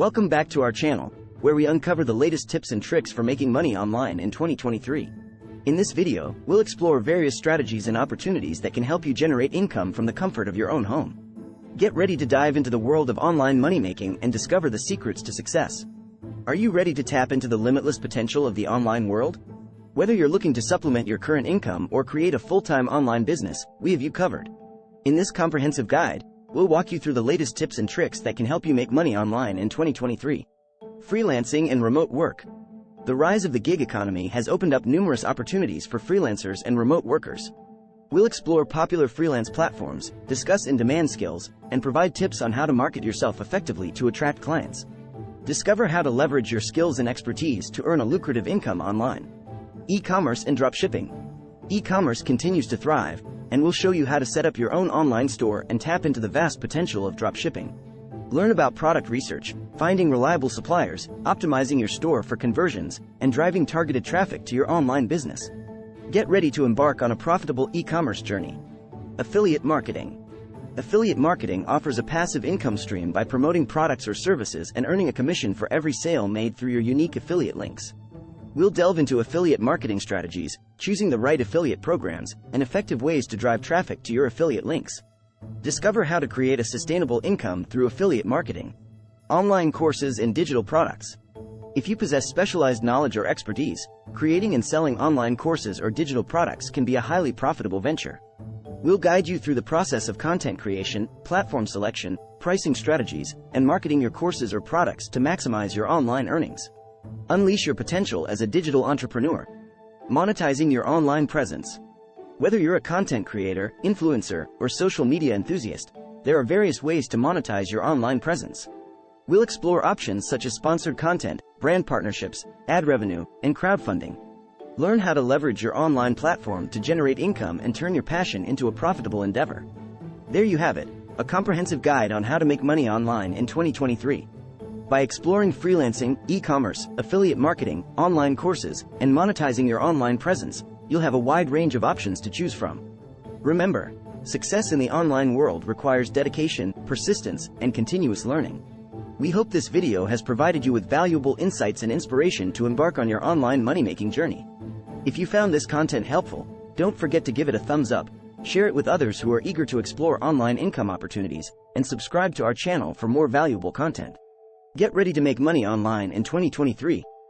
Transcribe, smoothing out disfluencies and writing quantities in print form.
Welcome back to our channel, where we uncover the latest tips and tricks for making money online in 2023. In this video, we'll explore various strategies and opportunities that can help you generate income from the comfort of your own home. Get ready to dive into the world of online money making and discover the secrets to success. Are you ready to tap into the limitless potential of the online world? Whether you're looking to supplement your current income or create a full-time online business, we have you covered. In this comprehensive guide, we'll walk you through the latest tips and tricks that can help you make money online in 2023. Freelancing and remote work. The rise of the gig economy has opened up numerous opportunities for freelancers and remote workers. We'll explore popular freelance platforms, discuss in-demand skills, and provide tips on how to market yourself effectively to attract clients. Discover how to leverage your skills and expertise to earn a lucrative income online. E-commerce and dropshipping. E-commerce continues to thrive, and we'll show you how to set up your own online store and tap into the vast potential of dropshipping. Learn about product research, finding reliable suppliers, optimizing your store for conversions, and driving targeted traffic to your online business. Get ready to embark on a profitable e-commerce journey. Affiliate marketing. Affiliate marketing offers a passive income stream by promoting products or services and earning a commission for every sale made through your unique affiliate links. We'll delve into affiliate marketing strategies, choosing the right affiliate programs, and effective ways to drive traffic to your affiliate links. Discover how to create a sustainable income through affiliate marketing. Online courses and digital products. If you possess specialized knowledge or expertise, creating and selling online courses or digital products can be a highly profitable venture. We'll guide you through the process of content creation, platform selection, pricing strategies, and marketing your courses or products to maximize your online earnings. Unleash your potential as a digital entrepreneur. Monetizing your online presence. Whether you're a content creator, influencer, or social media enthusiast, there are various ways to monetize your online presence. We'll explore options such as sponsored content, brand partnerships, ad revenue, and crowdfunding. Learn how to leverage your online platform to generate income and turn your passion into a profitable endeavor. There you have it, a comprehensive guide on how to make money online in 2023. By exploring freelancing, e-commerce, affiliate marketing, online courses, and monetizing your online presence, you'll have a wide range of options to choose from. Remember, success in the online world requires dedication, persistence, and continuous learning. We hope this video has provided you with valuable insights and inspiration to embark on your online money-making journey. If you found this content helpful, don't forget to give it a thumbs up, share it with others who are eager to explore online income opportunities, and subscribe to our channel for more valuable content. Get ready to make money online in 2023,